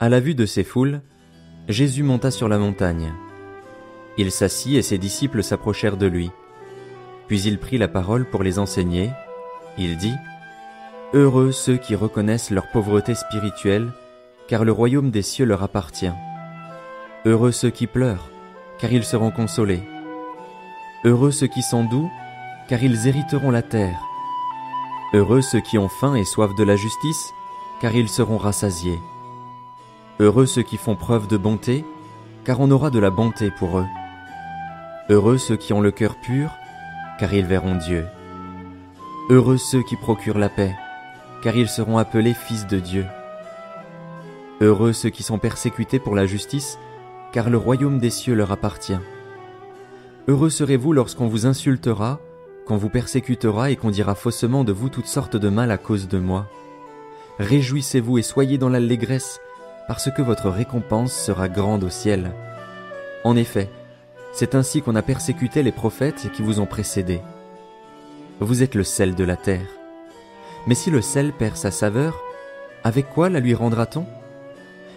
À la vue de ces foules, Jésus monta sur la montagne. Il s'assit et ses disciples s'approchèrent de lui. Puis il prit la parole pour les enseigner. Il dit : « Heureux ceux qui reconnaissent leur pauvreté spirituelle, car le royaume des cieux leur appartient. Heureux ceux qui pleurent, car ils seront consolés. Heureux ceux qui sont doux, car ils hériteront la terre. Heureux ceux qui ont faim et soif de la justice, car ils seront rassasiés. Heureux ceux qui font preuve de bonté, car on aura de la bonté pour eux. Heureux ceux qui ont le cœur pur, car ils verront Dieu. Heureux ceux qui procurent la paix, car ils seront appelés fils de Dieu. Heureux ceux qui sont persécutés pour la justice, car le royaume des cieux leur appartient. Heureux serez-vous lorsqu'on vous insultera, qu'on vous persécutera et qu'on dira faussement de vous toutes sortes de mal à cause de moi. Réjouissez-vous et soyez dans l'allégresse, parce que votre récompense sera grande au ciel. En effet, c'est ainsi qu'on a persécuté les prophètes qui vous ont précédés. Vous êtes le sel de la terre. Mais si le sel perd sa saveur, avec quoi la lui rendra-t-on ?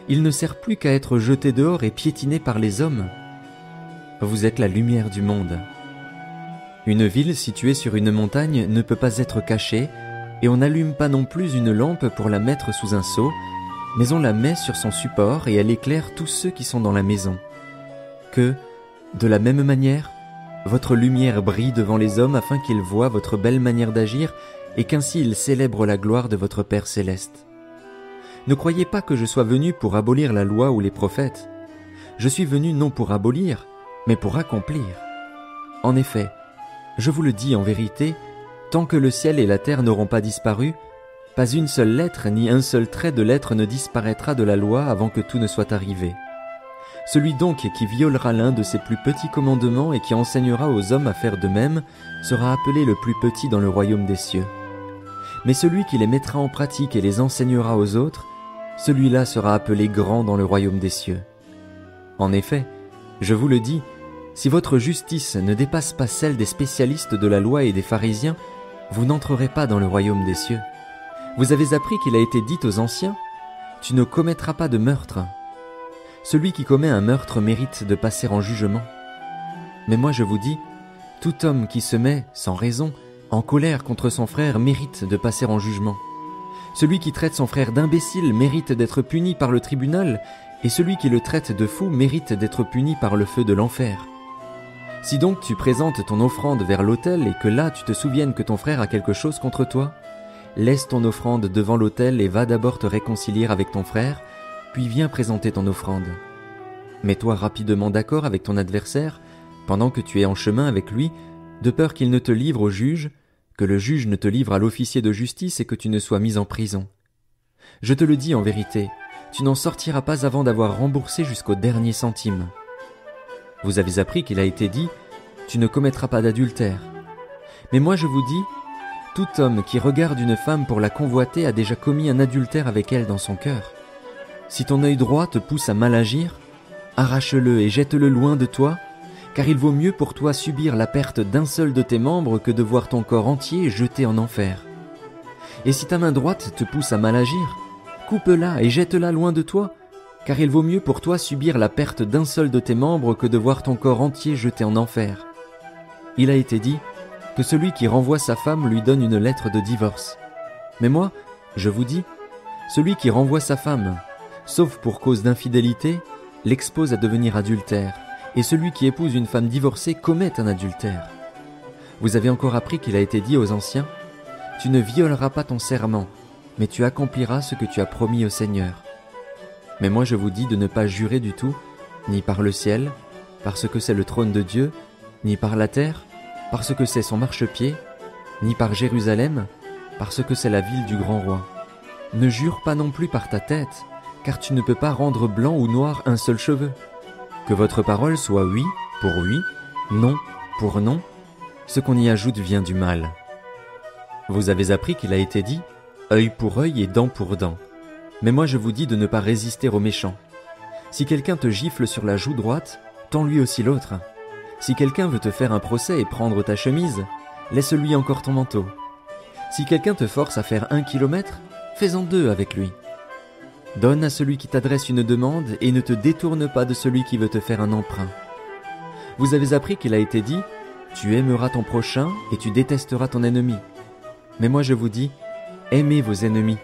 Il ne sert plus qu'à être jeté dehors et piétiné par les hommes. Vous êtes la lumière du monde. Une ville située sur une montagne ne peut pas être cachée, et on n'allume pas non plus une lampe pour la mettre sous un seau, mais on la met sur son support et elle éclaire tous ceux qui sont dans la maison. Que, de la même manière, votre lumière brille devant les hommes afin qu'ils voient votre belle manière d'agir et qu'ainsi ils célèbrent la gloire de votre Père céleste. Ne croyez pas que je sois venu pour abolir la loi ou les prophètes. Je suis venu non pour abolir, mais pour accomplir. En effet, je vous le dis en vérité, tant que le ciel et la terre n'auront pas disparu, pas une seule lettre ni un seul trait de lettre ne disparaîtra de la loi avant que tout ne soit arrivé. Celui donc qui violera l'un de ces plus petits commandements et qui enseignera aux hommes à faire de même sera appelé le plus petit dans le royaume des cieux. Mais celui qui les mettra en pratique et les enseignera aux autres, celui-là sera appelé grand dans le royaume des cieux. En effet, je vous le dis, si votre justice ne dépasse pas celle des spécialistes de la loi et des pharisiens, vous n'entrerez pas dans le royaume des cieux. Vous avez appris qu'il a été dit aux anciens : « Tu ne commettras pas de meurtre. » Celui qui commet un meurtre mérite de passer en jugement. Mais moi je vous dis, tout homme qui se met, sans raison, en colère contre son frère mérite de passer en jugement. Celui qui traite son frère d'imbécile mérite d'être puni par le tribunal, et celui qui le traite de fou mérite d'être puni par le feu de l'enfer. Si donc tu présentes ton offrande vers l'autel et que là tu te souviennes que ton frère a quelque chose contre toi, laisse ton offrande devant l'autel et va d'abord te réconcilier avec ton frère, puis viens présenter ton offrande. Mets-toi rapidement d'accord avec ton adversaire, pendant que tu es en chemin avec lui, de peur qu'il ne te livre au juge, que le juge ne te livre à l'officier de justice et que tu ne sois mis en prison. Je te le dis en vérité, tu n'en sortiras pas avant d'avoir remboursé jusqu'au dernier centime. Vous avez appris qu'il a été dit : « Tu ne commettras pas d'adultère. » Mais moi je vous dis, tout homme qui regarde une femme pour la convoiter a déjà commis un adultère avec elle dans son cœur. Si ton œil droit te pousse à mal agir, arrache-le et jette-le loin de toi, car il vaut mieux pour toi subir la perte d'un seul de tes membres que de voir ton corps entier jeté en enfer. Et si ta main droite te pousse à mal agir, coupe-la et jette-la loin de toi, car il vaut mieux pour toi subir la perte d'un seul de tes membres que de voir ton corps entier jeté en enfer. Il a été dit que celui qui renvoie sa femme lui donne une lettre de divorce. Mais moi, je vous dis, celui qui renvoie sa femme, sauf pour cause d'infidélité, l'expose à devenir adultère, et celui qui épouse une femme divorcée commet un adultère. Vous avez encore appris qu'il a été dit aux anciens : « Tu ne violeras pas ton serment, mais tu accompliras ce que tu as promis au Seigneur. » Mais moi je vous dis de ne pas jurer du tout, ni par le ciel, parce que c'est le trône de Dieu, ni par la terre, parce que c'est son marchepied, ni par Jérusalem, parce que c'est la ville du grand roi. Ne jure pas non plus par ta tête, car tu ne peux pas rendre blanc ou noir un seul cheveu. Que votre parole soit oui pour oui, non pour non, ce qu'on y ajoute vient du mal. Vous avez appris qu'il a été dit : « Œil pour œil et dent pour dent. » Mais moi je vous dis de ne pas résister aux méchants. Si quelqu'un te gifle sur la joue droite, tends-lui aussi l'autre. Si quelqu'un veut te faire un procès et prendre ta chemise, laisse-lui encore ton manteau. Si quelqu'un te force à faire 1 kilomètre, fais-en 2 avec lui. Donne à celui qui t'adresse une demande et ne te détourne pas de celui qui veut te faire un emprunt. Vous avez appris qu'il a été dit « Tu aimeras ton prochain et tu détesteras ton ennemi ». Mais moi je vous dis « Aimez vos ennemis,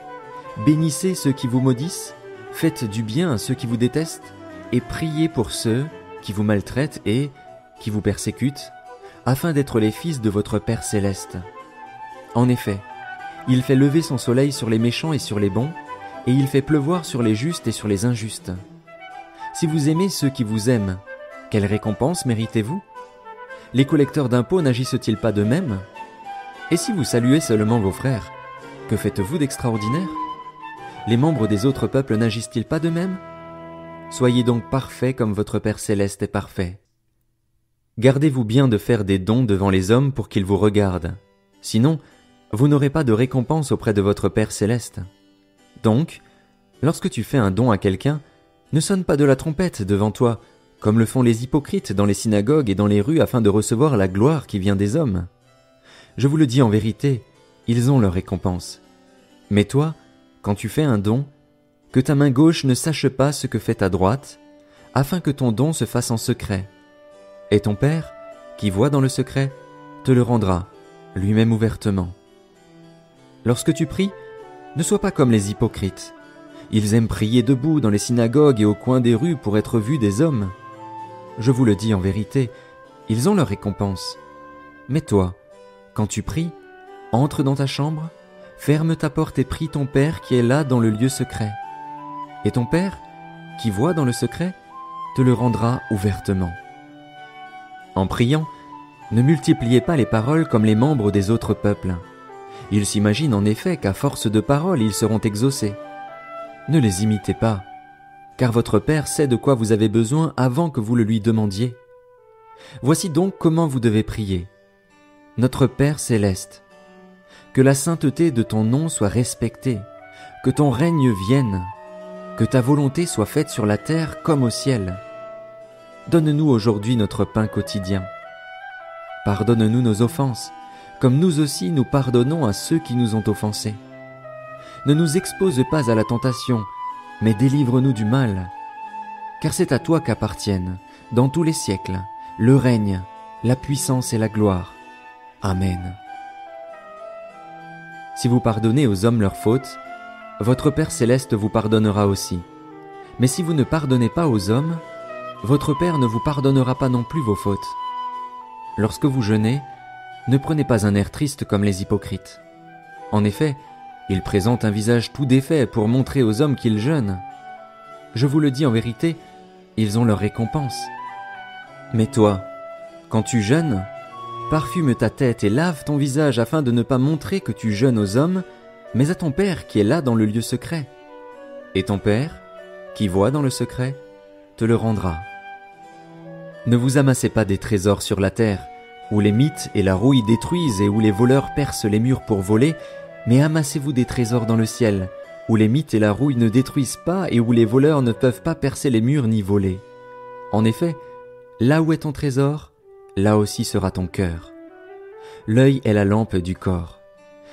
bénissez ceux qui vous maudissent, faites du bien à ceux qui vous détestent et priez pour ceux qui vous maltraitent et qui vous persécutent, afin d'être les fils de votre Père céleste. En effet, il fait lever son soleil sur les méchants et sur les bons, et il fait pleuvoir sur les justes et sur les injustes. Si vous aimez ceux qui vous aiment, quelle récompense méritez-vous? Les collecteurs d'impôts n'agissent-ils pas de même? Et si vous saluez seulement vos frères, que faites-vous d'extraordinaire? Les membres des autres peuples n'agissent-ils pas de même? Soyez donc parfaits comme votre Père céleste est parfait. Gardez-vous bien de faire des dons devant les hommes pour qu'ils vous regardent. Sinon, vous n'aurez pas de récompense auprès de votre Père céleste. Donc, lorsque tu fais un don à quelqu'un, ne sonne pas de la trompette devant toi, comme le font les hypocrites dans les synagogues et dans les rues afin de recevoir la gloire qui vient des hommes. Je vous le dis en vérité, ils ont leur récompense. Mais toi, quand tu fais un don, que ta main gauche ne sache pas ce que fait ta droite, afin que ton don se fasse en secret. Et ton Père, qui voit dans le secret, te le rendra, lui-même ouvertement. Lorsque tu pries, ne sois pas comme les hypocrites. Ils aiment prier debout dans les synagogues et au coin des rues pour être vus des hommes. Je vous le dis en vérité, ils ont leur récompense. Mais toi, quand tu pries, entre dans ta chambre, ferme ta porte et prie ton Père qui est là dans le lieu secret. Et ton Père, qui voit dans le secret, te le rendra ouvertement. En priant, ne multipliez pas les paroles comme les membres des autres peuples. Ils s'imaginent en effet qu'à force de paroles ils seront exaucés. Ne les imitez pas, car votre Père sait de quoi vous avez besoin avant que vous le lui demandiez. Voici donc comment vous devez prier. Notre Père céleste, que la sainteté de ton nom soit respectée, que ton règne vienne, que ta volonté soit faite sur la terre comme au ciel. Donne-nous aujourd'hui notre pain quotidien. Pardonne-nous nos offenses, comme nous aussi nous pardonnons à ceux qui nous ont offensés. Ne nous expose pas à la tentation, mais délivre-nous du mal. Car c'est à toi qu'appartiennent, dans tous les siècles, le règne, la puissance et la gloire. Amen. Si vous pardonnez aux hommes leurs fautes, votre Père céleste vous pardonnera aussi. Mais si vous ne pardonnez pas aux hommes, votre Père ne vous pardonnera pas non plus vos fautes. Lorsque vous jeûnez, ne prenez pas un air triste comme les hypocrites. En effet, ils présentent un visage tout défait pour montrer aux hommes qu'ils jeûnent. Je vous le dis en vérité, ils ont leur récompense. Mais toi, quand tu jeûnes, parfume ta tête et lave ton visage afin de ne pas montrer que tu jeûnes aux hommes, mais à ton Père qui est là dans le lieu secret. Et ton Père, qui voit dans le secret, te le rendra. Ne vous amassez pas des trésors sur la terre, où les mites et la rouille détruisent et où les voleurs percent les murs pour voler, mais amassez-vous des trésors dans le ciel, où les mites et la rouille ne détruisent pas et où les voleurs ne peuvent pas percer les murs ni voler. En effet, là où est ton trésor, là aussi sera ton cœur. L'œil est la lampe du corps.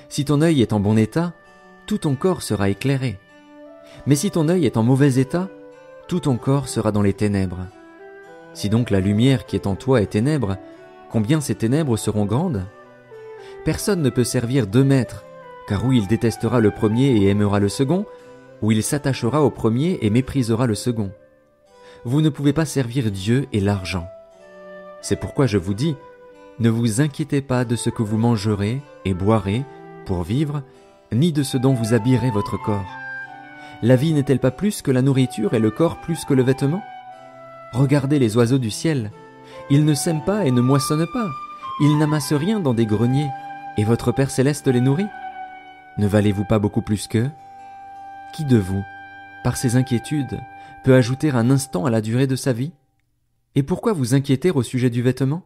Si ton œil est en bon état, tout ton corps sera éclairé. Mais si ton œil est en mauvais état, tout ton corps sera dans les ténèbres. Si donc la lumière qui est en toi est ténèbre, combien ces ténèbres seront grandes? Personne ne peut servir 2 maîtres, car ou il détestera le premier et aimera le second, ou il s'attachera au premier et méprisera le second. Vous ne pouvez pas servir Dieu et l'argent. C'est pourquoi je vous dis, ne vous inquiétez pas de ce que vous mangerez et boirez pour vivre, ni de ce dont vous habillerez votre corps. La vie n'est-elle pas plus que la nourriture et le corps plus que le vêtement? Regardez les oiseaux du ciel. Ils ne sèment pas et ne moissonnent pas. Ils n'amassent rien dans des greniers. Et votre Père céleste les nourrit. Ne valez-vous pas beaucoup plus qu'eux? Qui de vous, par ses inquiétudes, peut ajouter un instant à la durée de sa vie? Et pourquoi vous inquiéter au sujet du vêtement?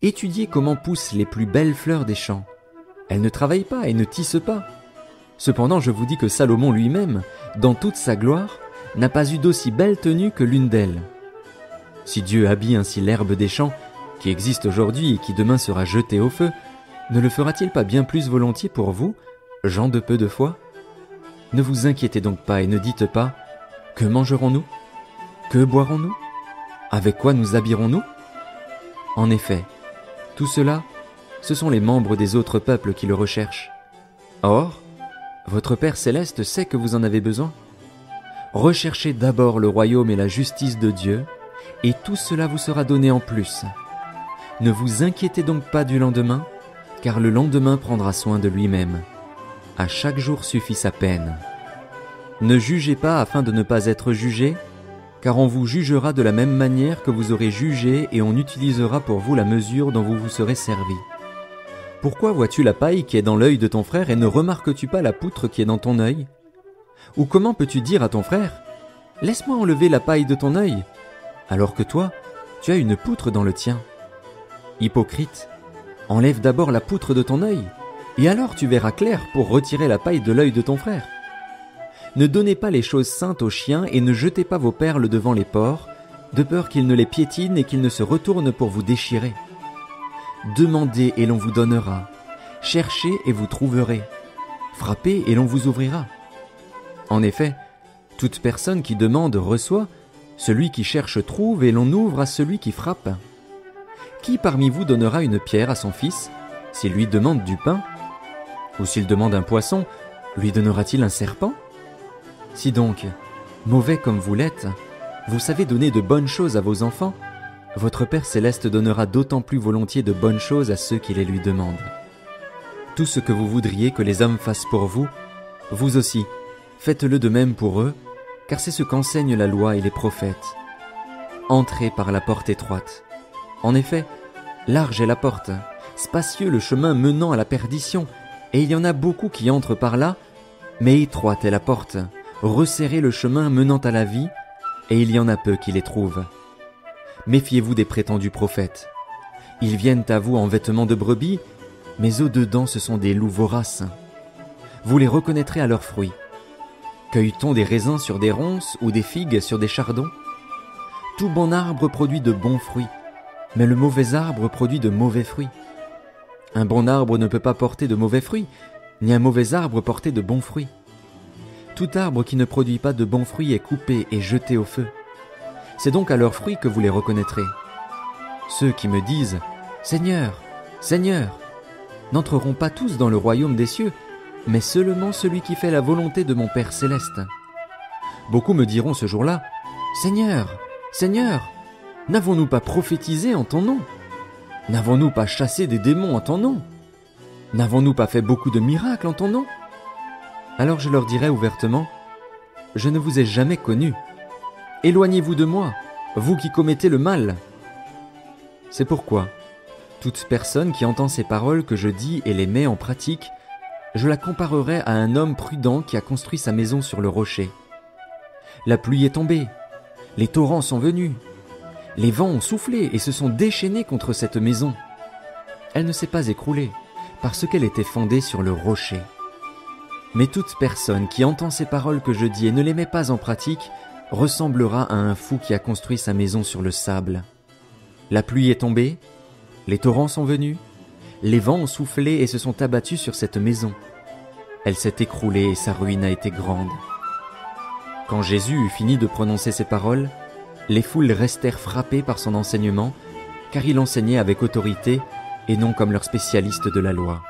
Étudiez comment poussent les plus belles fleurs des champs. Elles ne travaillent pas et ne tissent pas. Cependant, je vous dis que Salomon lui-même, dans toute sa gloire, n'a pas eu d'aussi belle tenue que l'une d'elles. Si Dieu habille ainsi l'herbe des champs, qui existe aujourd'hui et qui demain sera jetée au feu, ne le fera-t-il pas bien plus volontiers pour vous, gens de peu de foi? Ne vous inquiétez donc pas et ne dites pas « Que mangerons-nous? Que boirons-nous? Avec quoi nous habillerons-nous » En effet, tout cela, ce sont les membres des autres peuples qui le recherchent. Or, votre Père céleste sait que vous en avez besoin. Recherchez d'abord le royaume et la justice de Dieu, et tout cela vous sera donné en plus. Ne vous inquiétez donc pas du lendemain, car le lendemain prendra soin de lui-même. À chaque jour suffit sa peine. Ne jugez pas afin de ne pas être jugé, car on vous jugera de la même manière que vous aurez jugé et on utilisera pour vous la mesure dont vous vous serez servi. Pourquoi vois-tu la paille qui est dans l'œil de ton frère et ne remarques-tu pas la poutre qui est dans ton œil? Ou comment peux-tu dire à ton frère « Laisse-moi enlever la paille de ton œil » alors que toi, tu as une poutre dans le tien? Hypocrite, enlève d'abord la poutre de ton œil, et alors tu verras clair pour retirer la paille de l'œil de ton frère. Ne donnez pas les choses saintes aux chiens et ne jetez pas vos perles devant les porcs, de peur qu'ils ne les piétinent et qu'ils ne se retournent pour vous déchirer. Demandez et l'on vous donnera, cherchez et vous trouverez, frappez et l'on vous ouvrira. En effet, toute personne qui demande reçoit, celui qui cherche trouve et l'on ouvre à celui qui frappe. Qui parmi vous donnera une pierre à son fils, s'il lui demande du pain? Ou s'il demande un poisson, lui donnera-t-il un serpent? Si donc, mauvais comme vous l'êtes, vous savez donner de bonnes choses à vos enfants, votre Père céleste donnera d'autant plus volontiers de bonnes choses à ceux qui les lui demandent. Tout ce que vous voudriez que les hommes fassent pour vous, vous aussi, faites-le de même pour eux, car c'est ce qu'enseignent la loi et les prophètes. Entrez par la porte étroite. En effet, large est la porte, spacieux le chemin menant à la perdition, et il y en a beaucoup qui entrent par là, mais étroite est la porte, resserrez le chemin menant à la vie, et il y en a peu qui les trouvent. Méfiez-vous des prétendus prophètes. Ils viennent à vous en vêtements de brebis, mais au-dedans ce sont des loups voraces. Vous les reconnaîtrez à leurs fruits. Cueille-t-on des raisins sur des ronces ou des figues sur des chardons? Tout bon arbre produit de bons fruits, mais le mauvais arbre produit de mauvais fruits. Un bon arbre ne peut pas porter de mauvais fruits, ni un mauvais arbre porter de bons fruits. Tout arbre qui ne produit pas de bons fruits est coupé et jeté au feu. C'est donc à leurs fruits que vous les reconnaîtrez. Ceux qui me disent « Seigneur, Seigneur », n'entreront pas tous dans le royaume des cieux, mais seulement celui qui fait la volonté de mon Père céleste. Beaucoup me diront ce jour-là « Seigneur, Seigneur, n'avons-nous pas prophétisé en ton nom? N'avons-nous pas chassé des démons en ton nom? N'avons-nous pas fait beaucoup de miracles en ton nom ?» Alors je leur dirai ouvertement « Je ne vous ai jamais connus. Éloignez-vous de moi, vous qui commettez le mal. » C'est pourquoi, toute personne qui entend ces paroles que je dis et les met en pratique, je la comparerai à un homme prudent qui a construit sa maison sur le rocher. La pluie est tombée, les torrents sont venus, les vents ont soufflé et se sont déchaînés contre cette maison. Elle ne s'est pas écroulée, parce qu'elle était fondée sur le rocher. Mais toute personne qui entend ces paroles que je dis et ne les met pas en pratique ressemblera à un fou qui a construit sa maison sur le sable. La pluie est tombée, les torrents sont venus, les vents ont soufflé et se sont abattus sur cette maison. Elle s'est écroulée et sa ruine a été grande. Quand Jésus eut fini de prononcer ces paroles, les foules restèrent frappées par son enseignement, car il enseignait avec autorité et non comme leur spécialiste de la loi.